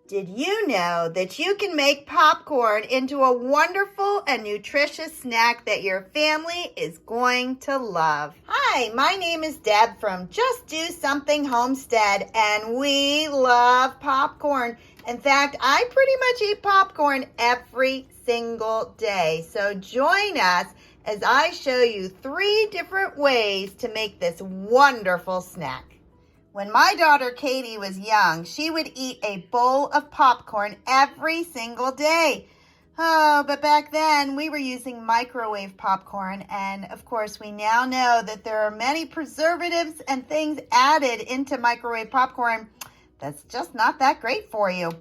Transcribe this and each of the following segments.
Did you know that you can make popcorn into a wonderful and nutritious snack that your family is going to love? Hi, my name is Deb from Just Do Something Homestead, and we love popcorn. In fact, I pretty much eat popcorn every single day. So join us as I show you 3 different ways to make this wonderful snack. When my daughter Katie was young, she would eat a bowl of popcorn every single day. Oh, but back then we were using microwave popcorn, and of course we now know that there are many preservatives and things added into microwave popcorn that's just not that great for you.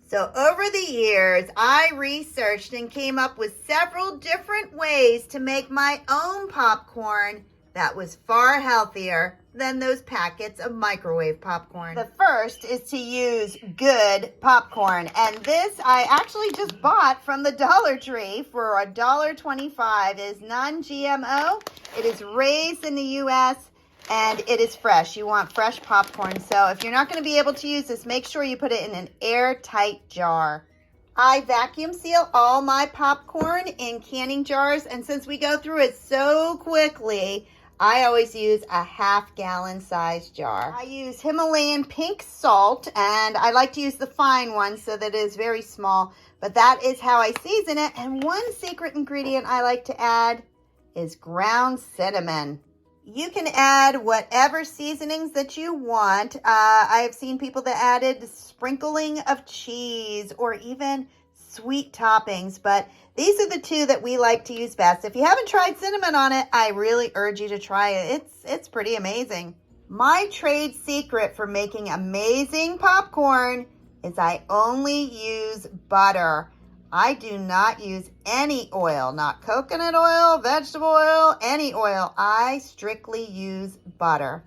So over the years, I researched and came up with several different ways to make my own popcorn that was far healthier than those packets of microwave popcorn. The first is to use good popcorn. And this I actually just bought from the Dollar Tree for $1.25. It is non-GMO. It is raised in the U.S. and it is fresh. You want fresh popcorn. So if you're not going to be able to use this, make sure you put it in an airtight jar. I vacuum seal all my popcorn in canning jars. And since we go through it so quickly, I always use a half-gallon size jar. I use Himalayan pink salt, and I like to use the fine one so that it is very small, but that is how I season it. And one secret ingredient I like to add is ground cinnamon. You can add whatever seasonings that you want. I have seen people that added sprinkling of cheese or even sweet toppings, but these are the 2 that we like to use best. If you haven't tried cinnamon on it, I really urge you to try it. It's pretty amazing. My trade secret for making amazing popcorn is I only use butter. I do not use any oil, not coconut oil, vegetable oil, any oil. I strictly use butter.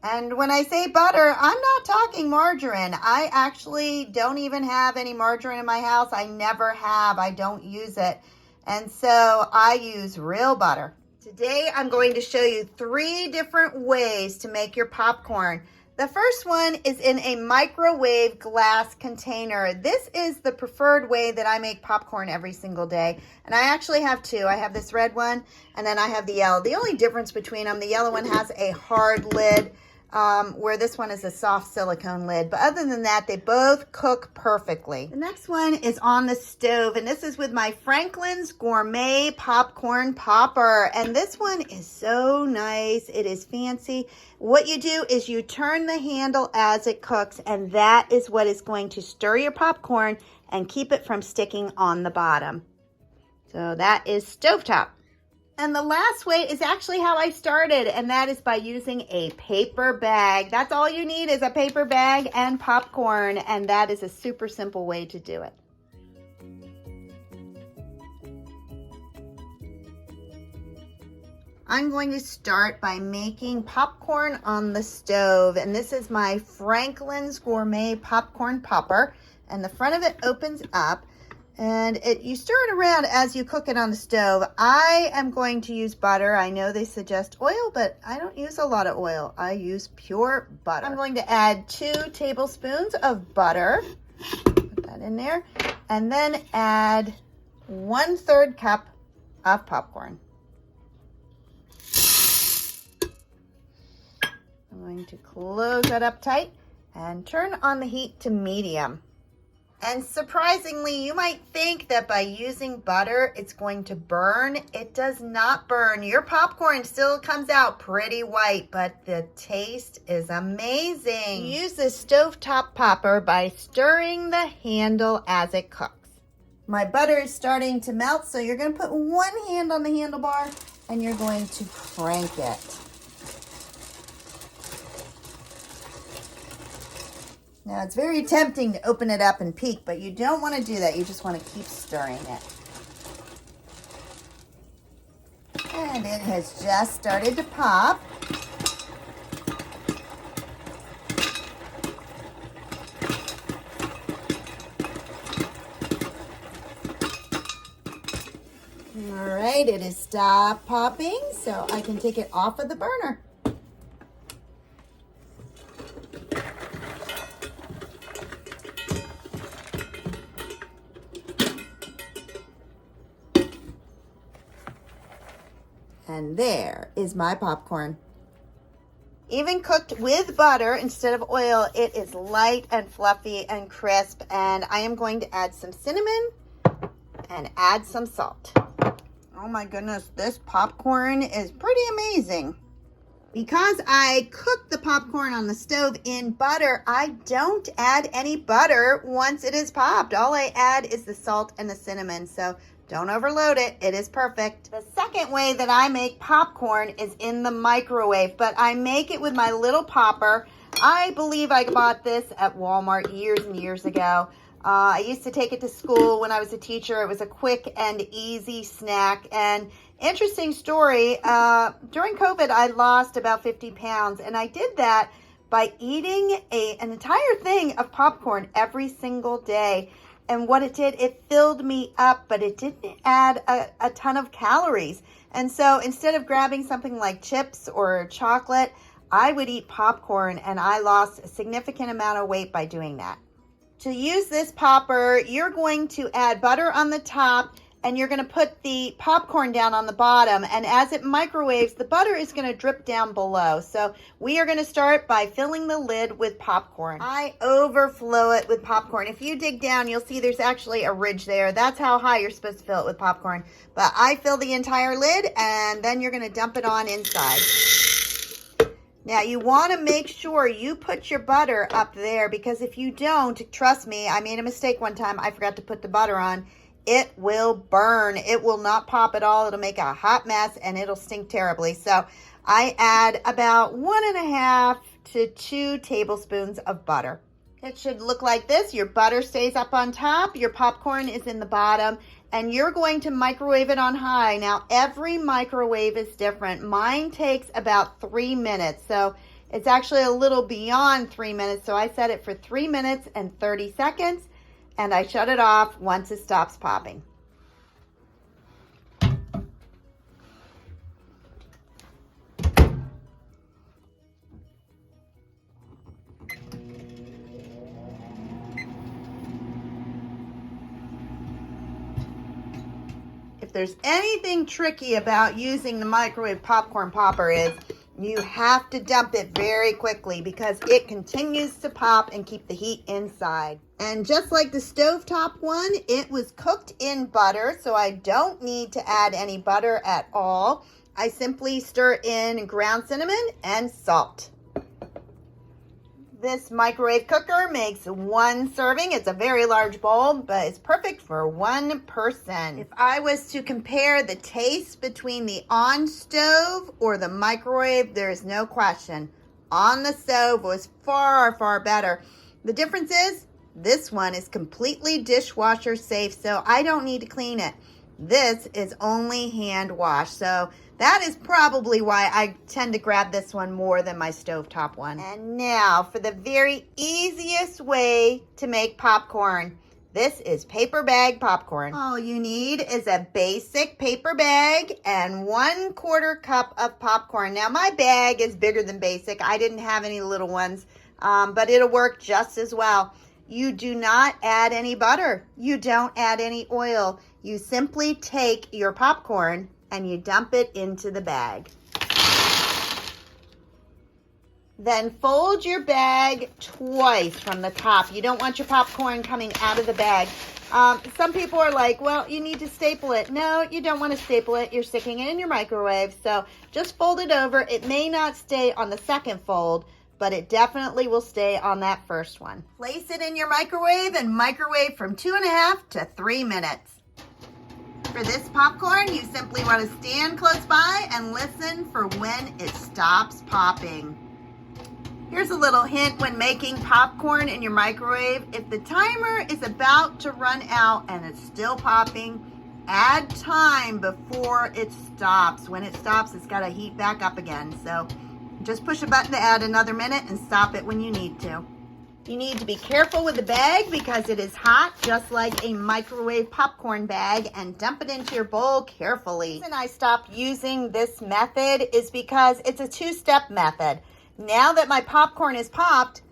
And when I say butter, I'm not talking margarine. I actually don't even have any margarine in my house. I never have. I don't use it. And so I use real butter. Today, I'm going to show you 3 different ways to make your popcorn. The first one is in a microwave glass container. This is the preferred way that I make popcorn every single day. And I actually have 2. I have this red one, and then I have the yellow. The only difference between them, the yellow one has a hard lid, where this one is a soft silicone lid. But other than that, they both cook perfectly. The next one is on the stove, and this is with my Franklin's Gourmet Popcorn Popper. And this one is so nice. It is fancy. What you do is you turn the handle as it cooks, and that is what is going to stir your popcorn and keep it from sticking on the bottom. So that is stovetop. And the last way is actually how I started, and that is by using a paper bag. That's all you need is a paper bag and popcorn, and that is a super simple way to do it. I'm going to start by making popcorn on the stove, and this is my Franklin's Gourmet Popcorn Popper, and the front of it opens up. And you stir it around as you cook it on the stove. I am going to use butter. I know they suggest oil, but I don't use a lot of oil. I use pure butter. I'm going to add 2 tablespoons of butter. Put that in there. And then add 1/3 cup of popcorn. I'm going to close that up tight and turn on the heat to medium. And surprisingly, you might think that by using butter, it's going to burn. It does not burn. Your popcorn still comes out pretty white, but the taste is amazing. Use this stovetop popper by stirring the handle as it cooks. My butter is starting to melt, so you're going to put one hand on the handlebar and you're going to crank it. Now, it's very tempting to open it up and peek, but you don't want to do that. You just want to keep stirring it. And it has just started to pop. All right, it has stopped popping, so I can take it off of the burner. And there is my popcorn. Even cooked with butter instead of oil, it is light and fluffy and crisp. And I am going to add some cinnamon and add some salt. Oh my goodness, this popcorn is pretty amazing. Because I cooked the popcorn on the stove in butter, I don't add any butter once it is popped. All I add is the salt and the cinnamon, so don't overload it. It is perfect. The second way that I make popcorn is in the microwave, but I make it with my little popper. I believe I bought this at Walmart years and years ago. I used to take it to school when I was a teacher. It was a quick and easy snack. And interesting story, during COVID, I lost about 50 pounds. And I did that by eating an entire thing of popcorn every single day. And what it did, it filled me up, but it didn't add a ton of calories. And so instead of grabbing something like chips or chocolate, I would eat popcorn, and I lost a significant amount of weight by doing that. To use this popper, you're going to add butter on the top, and you're going to put the popcorn down on the bottom. And as it microwaves, the butter is going to drip down below. So we are going to start by filling the lid with popcorn. I overflow it with popcorn. If you dig down, you'll see there's actually a ridge there. That's how high you're supposed to fill it with popcorn. But I fill the entire lid, and then you're going to dump it on inside. Now, you want to make sure you put your butter up there, because if you don't, trust me, I made a mistake one time. I forgot to put the butter on. It will burn. It will not pop at all. It'll make a hot mess, and it'll stink terribly. So I add about 1.5 to 2 tablespoons of butter. It should look like this. Your butter stays up on top. Your popcorn is in the bottom. And you're going to microwave it on high. Now, every microwave is different. Mine takes about 3 minutes. So it's actually a little beyond 3 minutes. So I set it for 3 minutes and 30 seconds. And I shut it off once it stops popping. If there's anything tricky about using the microwave popcorn popper, is you have to dump it very quickly, because it continues to pop and keep the heat inside. And just like the stovetop one, it was cooked in butter, so I don't need to add any butter at all. I simply stir in ground cinnamon and salt. This microwave cooker makes 1 serving. It's a very large bowl, but it's perfect for 1 person. If I was to compare the taste between the on stove or the microwave, there is no question. On the stove was far, far better. The difference is this one is completely dishwasher safe, so I don't need to clean it. This is only hand wash, so that is probably why I tend to grab this one more than my stovetop one. And now for the very easiest way to make popcorn. This is paper bag popcorn. All you need is a basic paper bag and 1/4 cup of popcorn. Now my bag is bigger than basic. I didn't have any little ones, but it'll work just as well. You do not add any butter. You don't add any oil. You simply take your popcorn and you dump it into the bag. Then fold your bag twice from the top. You don't want your popcorn coming out of the bag. Some people are like, well, you need to staple it. No, you don't want to staple it. You're sticking it in your microwave. So just fold it over. It may not stay on the second fold, but it definitely will stay on that first one. Place it in your microwave and microwave from 2.5 to 3 minutes. For this popcorn, you simply want to stand close by and listen for when it stops popping. Here's a little hint when making popcorn in your microwave. If the timer is about to run out and it's still popping, add time before it stops. When it stops, it's got to heat back up again. So just push a button to add another minute and stop it when you need to. You need to be careful with the bag because it is hot, just like a microwave popcorn bag, and dump it into your bowl carefully. The reason I stopped using this method is because it's a 2-step method. Now that my popcorn is popped,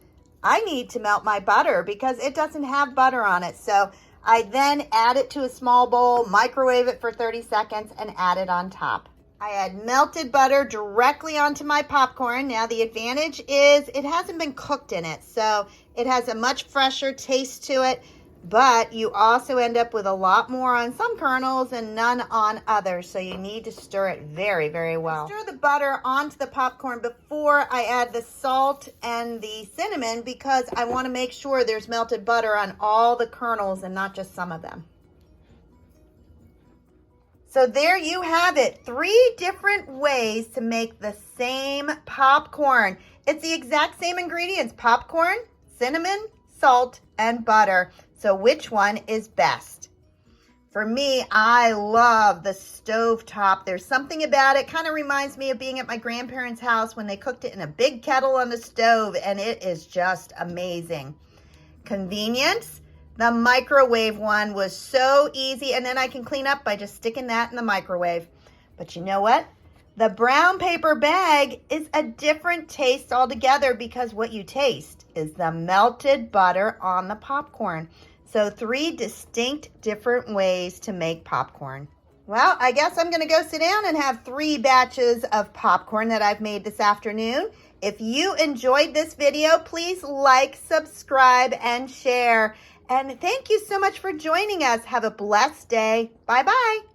I need to melt my butter because it doesn't have butter on it. So I then add it to a small bowl, microwave it for 30 seconds, and add it on top. I add melted butter directly onto my popcorn. Now the advantage is it hasn't been cooked in it, so it has a much fresher taste to it, but you also end up with a lot more on some kernels and none on others, so you need to stir it very, very well. Stir the butter onto the popcorn before I add the salt and the cinnamon because I want to make sure there's melted butter on all the kernels and not just some of them. So there you have it, 3 different ways to make the same popcorn. It's the exact same ingredients, popcorn, cinnamon, salt, and butter. So which one is best? For me, I love the stovetop. There's something about it, kind of reminds me of being at my grandparents' house when they cooked it in a big kettle on the stove, and it is just amazing. Convenience. The microwave one was so easy, and then I can clean up by just sticking that in the microwave. But you know what? The brown paper bag is a different taste altogether because what you taste is the melted butter on the popcorn. So 3 distinct different ways to make popcorn. Well, I guess I'm going to go sit down and have 3 batches of popcorn that I've made this afternoon. If you enjoyed this video, please like, subscribe, and share. And thank you so much for joining us. Have a blessed day. Bye-bye.